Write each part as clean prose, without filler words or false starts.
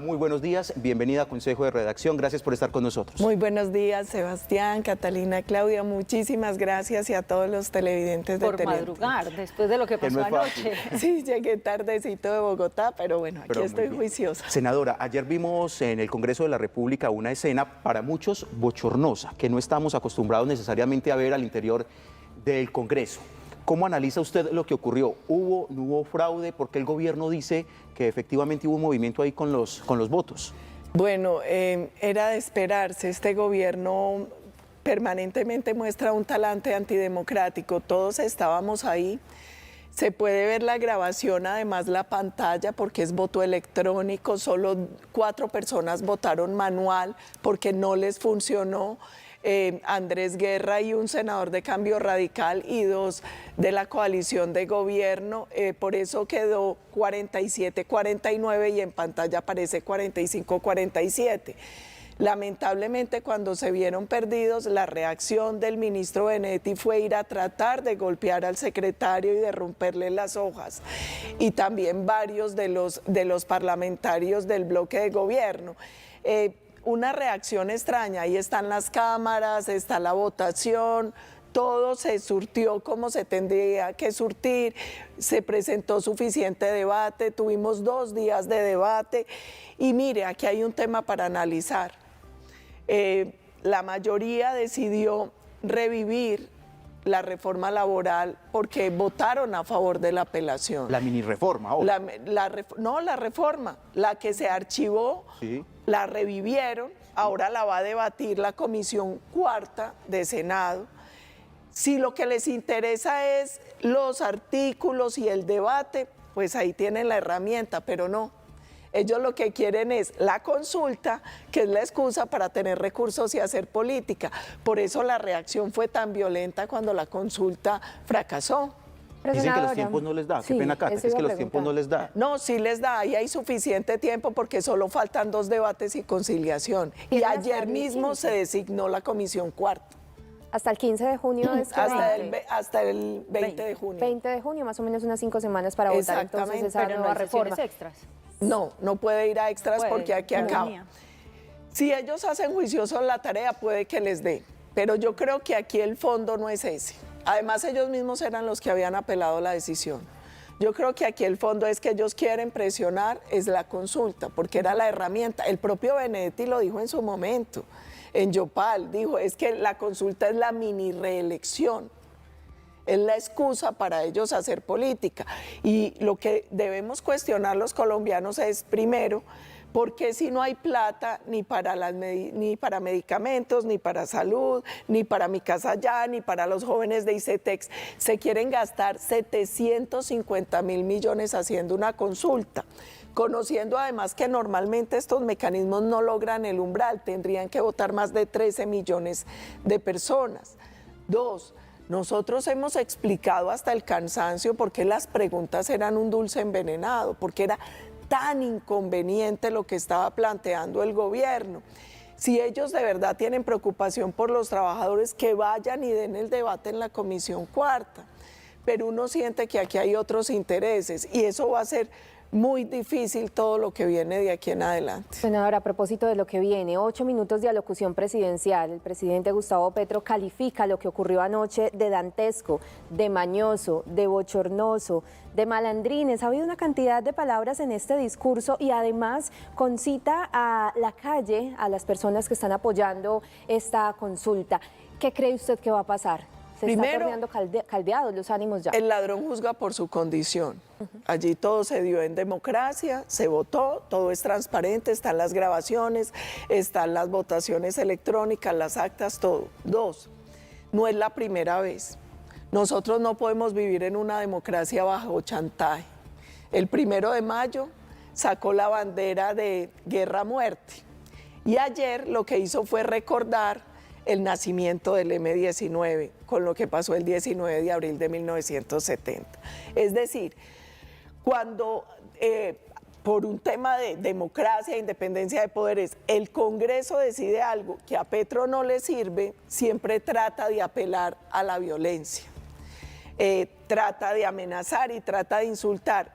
Muy buenos días, bienvenida a Consejo de Redacción, gracias por estar con nosotros. Muy buenos días, Sebastián, Catalina, Claudia, muchísimas gracias y a todos los televidentes de Teleantioquia. Por madrugar, después de lo que pasó anoche. Sí, llegué tardecito de Bogotá, pero bueno, aquí estoy juiciosa. Senadora, ayer vimos en el Congreso de la República una escena para muchos bochornosa, que no estamos acostumbrados necesariamente a ver al interior del Congreso. ¿Cómo analiza usted lo que ocurrió? ¿Hubo, no hubo fraude? ¿Por qué el gobierno dice que efectivamente hubo un movimiento ahí con los votos? Bueno, era de esperarse. Este gobierno permanentemente muestra un talante antidemocrático. Todos estábamos ahí. Se puede ver la grabación, además la pantalla, porque es voto electrónico. Solo 4 personas votaron manual porque no les funcionó. Andrés Guerra y un senador de Cambio Radical y 2 de la coalición de gobierno, por eso quedó 47-49 y en pantalla aparece 45-47. Lamentablemente, cuando se vieron perdidos, la reacción del ministro Benedetti fue ir a tratar de golpear al secretario y de romperle las hojas, y también varios de los parlamentarios del bloque de gobierno. Una reacción extraña, ahí están las cámaras, está la votación, todo se surtió como se tendría que surtir, se presentó suficiente debate, tuvimos 2 días de debate y mire, aquí hay un tema para analizar. La mayoría decidió revivir la reforma laboral porque votaron a favor de la apelación. La mini reforma ahora. La reforma, la que se archivó, sí. La revivieron, ahora la va a debatir la Comisión Cuarta de Senado. Si lo que les interesa es los artículos y el debate, pues ahí tienen la herramienta, pero no. Ellos lo que quieren es la consulta, que es la excusa para tener recursos y hacer política. Por eso la reacción fue tan violenta cuando la consulta fracasó. Dicen que los tiempos no les da, qué pena, Cata, es que los tiempos no les da. No, sí les da, y hay suficiente tiempo porque solo faltan 2 debates y conciliación. Y ayer mismo se designó la Comisión Cuarta. Hasta el 15 de junio es que hasta el 20 de junio. 20 de junio, más o menos unas 5 semanas para votar entonces esa nueva reforma. Extras. No, no puede ir a extras porque aquí acaba. Si ellos hacen juicioso la tarea, puede que les dé, pero yo creo que aquí el fondo no es ese. Además, ellos mismos eran los que habían apelado la decisión. Yo creo que aquí el fondo es que ellos quieren presionar, es la consulta, porque era la herramienta. El propio Benedetti lo dijo en su momento, en Yopal, dijo, es que la consulta es la mini reelección. Es la excusa para ellos hacer política. Y lo que debemos cuestionar los colombianos es, primero, ¿por qué si no hay plata ni para medicamentos, ni para salud, ni para Mi Casa Ya, ni para los jóvenes de ICETEX, se quieren gastar 750.000 millones haciendo una consulta? Conociendo además que normalmente estos mecanismos no logran el umbral, tendrían que votar más de 13 millones de personas. 2, nosotros hemos explicado hasta el cansancio por qué las preguntas eran un dulce envenenado, porque era tan inconveniente lo que estaba planteando el gobierno. Si ellos de verdad tienen preocupación por los trabajadores, que vayan y den el debate en la Comisión Cuarta. Pero uno siente que aquí hay otros intereses y eso va a ser muy difícil todo lo que viene de aquí en adelante. Senadora, a propósito de lo que viene, 8 minutos de alocución presidencial. El presidente Gustavo Petro califica lo que ocurrió anoche de dantesco, de mañoso, de bochornoso, de malandrines. Ha habido una cantidad de palabras en este discurso y además concita a la calle, a las personas que están apoyando esta consulta. ¿Qué cree usted que va a pasar? Primero, están torneando caldeados los ánimos ya. El ladrón juzga por su condición. Allí todo se dio en democracia, se votó, todo es transparente, están las grabaciones, están las votaciones electrónicas, las actas, todo. 2, no es la primera vez. Nosotros no podemos vivir en una democracia bajo chantaje. El 1 de mayo sacó la bandera de guerra-muerte y ayer lo que hizo fue recordar el nacimiento del M-19, con lo que pasó el 19 de abril de 1970. Es decir, cuando por un tema de democracia e independencia de poderes, el Congreso decide algo que a Petro no le sirve, siempre trata de apelar a la violencia, trata de amenazar y trata de insultar.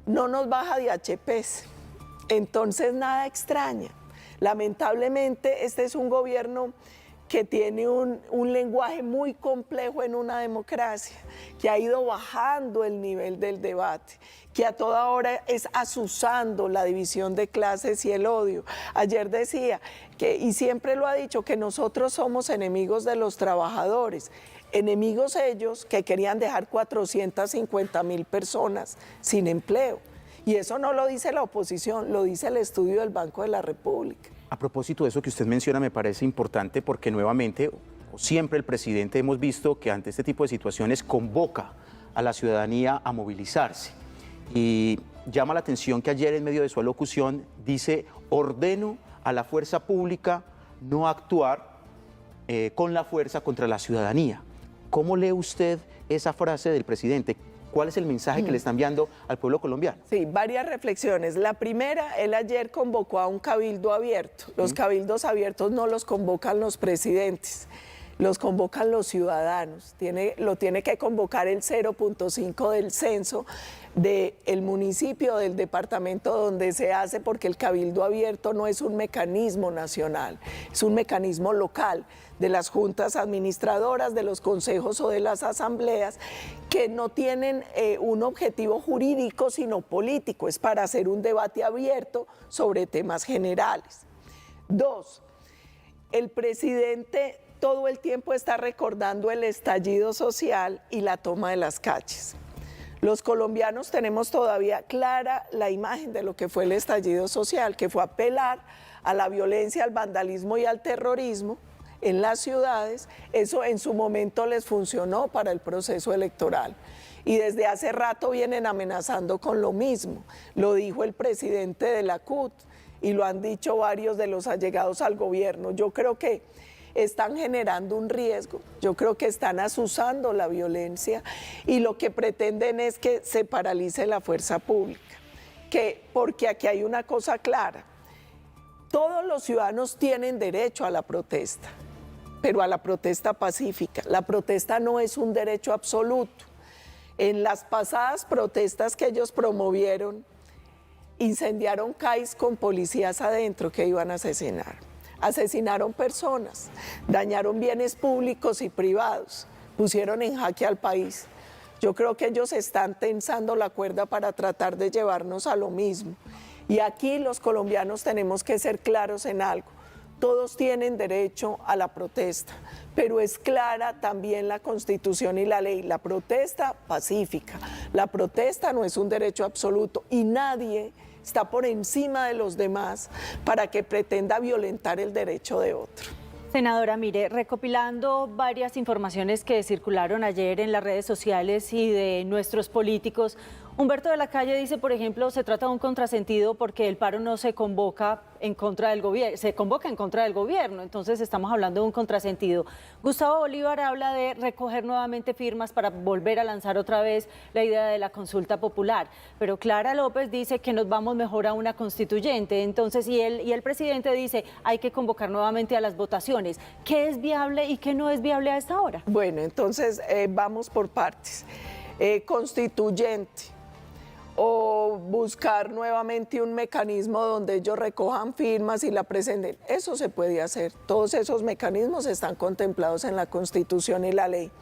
No nos baja de HPs. Entonces nada extraña. Lamentablemente este es un gobierno que tiene un lenguaje muy complejo en una democracia, que ha ido bajando el nivel del debate, que a toda hora es azuzando la división de clases y el odio. Ayer decía, y siempre lo ha dicho, que nosotros somos enemigos de los trabajadores, enemigos ellos que querían dejar 450.000 personas sin empleo. Y eso no lo dice la oposición, lo dice el estudio del Banco de la República. A propósito de eso que usted menciona, me parece importante porque nuevamente, siempre el presidente hemos visto que ante este tipo de situaciones convoca a la ciudadanía a movilizarse. Y llama la atención que ayer en medio de su alocución dice: ordeno a la fuerza pública no actuar con la fuerza contra la ciudadanía. ¿Cómo lee usted esa frase del presidente? ¿Cuál es el mensaje que le está enviando al pueblo colombiano? Sí, varias reflexiones. La primera, él ayer convocó a un cabildo abierto. Los cabildos abiertos no los convocan los presidentes, los convocan los ciudadanos. Lo tiene que convocar el 0.5 del censo del municipio, del departamento donde se hace, porque el cabildo abierto no es un mecanismo nacional, es un mecanismo local de las juntas administradoras, de los consejos o de las asambleas, que no tienen un objetivo jurídico sino político, es para hacer un debate abierto sobre temas generales. 2, el presidente todo el tiempo está recordando el estallido social y la toma de las calles. Los colombianos tenemos todavía clara la imagen de lo que fue el estallido social, que fue apelar a la violencia, al vandalismo y al terrorismo en las ciudades. Eso en su momento les funcionó para el proceso electoral. Y desde hace rato vienen amenazando con lo mismo. Lo dijo el presidente de la CUT y lo han dicho varios de los allegados al gobierno. Yo creo que están generando un riesgo, yo creo que están azuzando la violencia y lo que pretenden es que se paralice la fuerza pública. Porque aquí hay una cosa clara, todos los ciudadanos tienen derecho a la protesta, pero a la protesta pacífica. La protesta no es un derecho absoluto. En las pasadas protestas que ellos promovieron, incendiaron CAIs con policías adentro que iban a asesinar. Asesinaron personas, dañaron bienes públicos y privados, pusieron en jaque al país. Yo creo que ellos están tensando la cuerda para tratar de llevarnos a lo mismo. Y aquí los colombianos tenemos que ser claros en algo. Todos tienen derecho a la protesta, pero es clara también la Constitución y la ley. La protesta pacífica, la protesta no es un derecho absoluto y nadie está por encima de los demás para que pretenda violentar el derecho de otro. Senadora, mire, recopilando varias informaciones que circularon ayer en las redes sociales y de nuestros políticos, Humberto de la Calle dice, por ejemplo, se trata de un contrasentido porque el paro no se convoca en contra del gobierno, se convoca en contra del gobierno, entonces estamos hablando de un contrasentido. Gustavo Bolívar habla de recoger nuevamente firmas para volver a lanzar otra vez la idea de la consulta popular, pero Clara López dice que nos vamos mejor a una constituyente, entonces y el presidente dice hay que convocar nuevamente a las votaciones. ¿Qué es viable y qué no es viable a esta hora? Bueno, entonces vamos por partes. Constituyente o buscar nuevamente un mecanismo donde ellos recojan firmas y la presenten. Eso se puede hacer. Todos esos mecanismos están contemplados en la Constitución y la ley.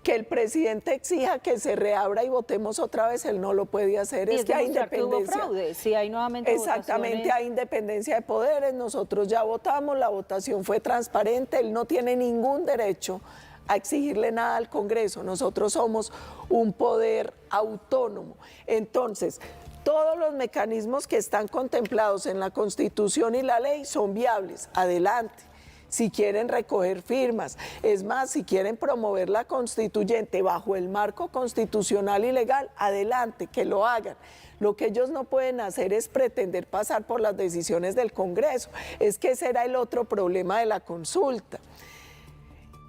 Que el presidente exija que se reabra y votemos otra vez, él no lo puede hacer. Es que hay independencia. Que hubo fraude, si hay nuevamente exactamente, votaciones. Hay independencia de poderes, nosotros ya votamos, la votación fue transparente, él no tiene ningún derecho a exigirle nada al Congreso. Nosotros somos un poder autónomo. Entonces, todos los mecanismos que están contemplados en la Constitución y la ley son viables. Adelante. Si quieren recoger firmas, es más, si quieren promover la constituyente bajo el marco constitucional y legal, adelante, que lo hagan. Lo que ellos no pueden hacer es pretender pasar por las decisiones del Congreso. Es que ese era el otro problema de la consulta.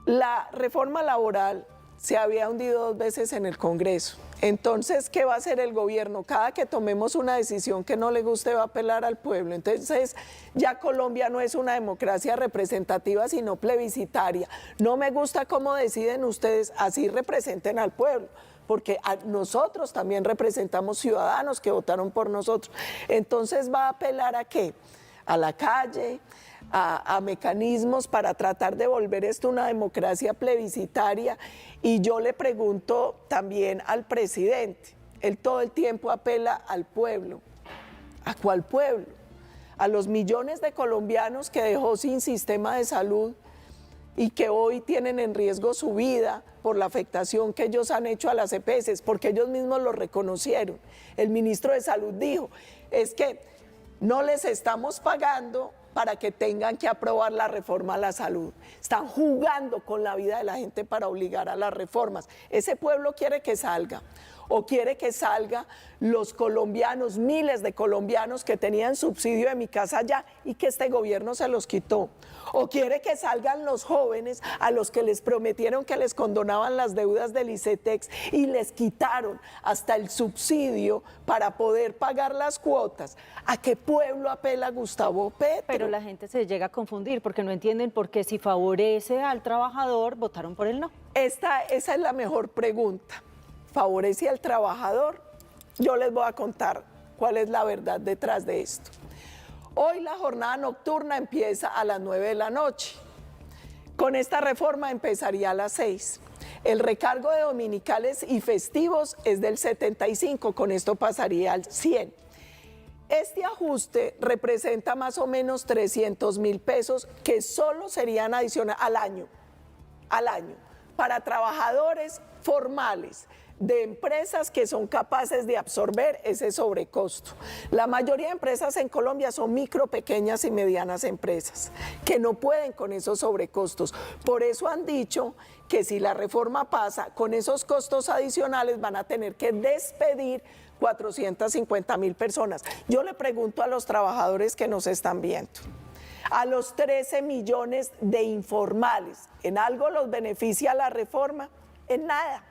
La reforma laboral se había hundido 2 veces en el Congreso. Entonces, ¿qué va a hacer el gobierno? Cada que tomemos una decisión que no le guste va a apelar al pueblo. Entonces, ya Colombia no es una democracia representativa, sino plebiscitaria. No me gusta cómo deciden ustedes, así representen al pueblo. porque nosotros también representamos ciudadanos que votaron por nosotros. Entonces va a apelar ¿a qué? A la calle, a mecanismos para tratar de volver esto una democracia plebiscitaria. Y yo le pregunto también al presidente, él todo el tiempo apela al pueblo. ¿A cuál pueblo? A los millones de colombianos que dejó sin sistema de salud y que hoy tienen en riesgo su vida por la afectación que ellos han hecho a las EPS, porque ellos mismos lo reconocieron. El ministro de Salud dijo, es que no les estamos pagando para que tengan que aprobar la reforma a la salud. Están jugando con la vida de la gente para obligar a las reformas. Ese pueblo quiere que salga, o quiere que salga los colombianos, miles de colombianos que tenían subsidio de Mi Casa Ya y que este gobierno se los quitó. O quiere que salgan los jóvenes a los que les prometieron que les condonaban las deudas del ICETEX y les quitaron hasta el subsidio para poder pagar las cuotas. ¿A qué pueblo apela Gustavo Petro? Pero la gente se llega a confundir porque no entienden por qué si favorece al trabajador, votaron por el no. Esa es la mejor pregunta. ¿Favorece al trabajador? Yo les voy a contar cuál es la verdad detrás de esto. Hoy la jornada nocturna empieza a las 9 de la noche. Con esta reforma empezaría a las 6. El recargo de dominicales y festivos es del 75, con esto pasaría al 100. Este ajuste representa más o menos 300.000 pesos que solo serían adicionales al año, para trabajadores formales de empresas que son capaces de absorber ese sobrecosto. La mayoría de empresas en Colombia son micro, pequeñas y medianas empresas que no pueden con esos sobrecostos. Por eso han dicho que si la reforma pasa, con esos costos adicionales van a tener que despedir 450.000 personas. Yo le pregunto a los trabajadores que nos están viendo, a los 13 millones de informales, ¿en algo los beneficia la reforma? En nada,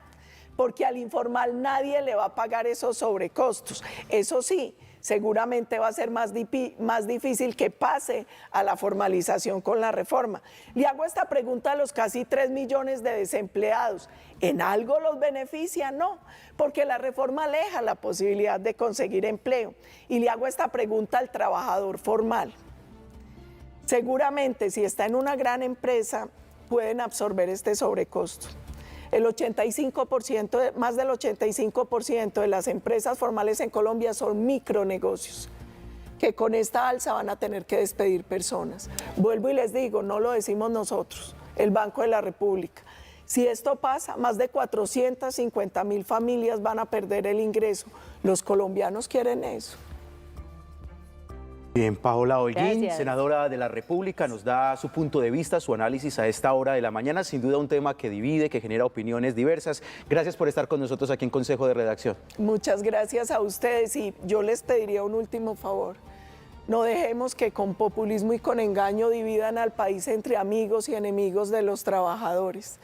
porque al informal nadie le va a pagar esos sobrecostos. Eso sí, seguramente va a ser más difícil que pase a la formalización con la reforma. Le hago esta pregunta a los casi 3 millones de desempleados. ¿En algo los beneficia? No, porque la reforma aleja la posibilidad de conseguir empleo. Y le hago esta pregunta al trabajador formal. Seguramente si está en una gran empresa pueden absorber este sobrecosto. El 85%, más del 85% de las empresas formales en Colombia son micronegocios, que con esta alza van a tener que despedir personas. Vuelvo y les digo, no lo decimos nosotros, el Banco de la República. Si esto pasa, más de 450.000 familias van a perder el ingreso. Los colombianos quieren eso. Bien, Paola Holguín, Gracias. senadora de la República, nos da su punto de vista, su análisis a esta hora de la mañana. Sin duda un tema que divide, que genera opiniones diversas. Gracias por estar con nosotros aquí en Consejo de Redacción. Muchas gracias a ustedes y yo les pediría un último favor. No dejemos que con populismo y con engaño dividan al país entre amigos y enemigos de los trabajadores.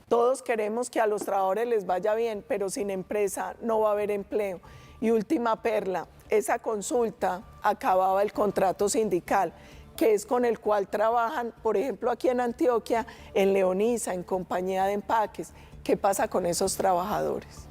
Todos queremos que a los trabajadores les vaya bien, pero sin empresa no va a haber empleo. Y última perla, esa consulta acababa el contrato sindical, que es con el cual trabajan, por ejemplo, aquí en Antioquia, en Leonisa, en Compañía de Empaques. ¿Qué pasa con esos trabajadores?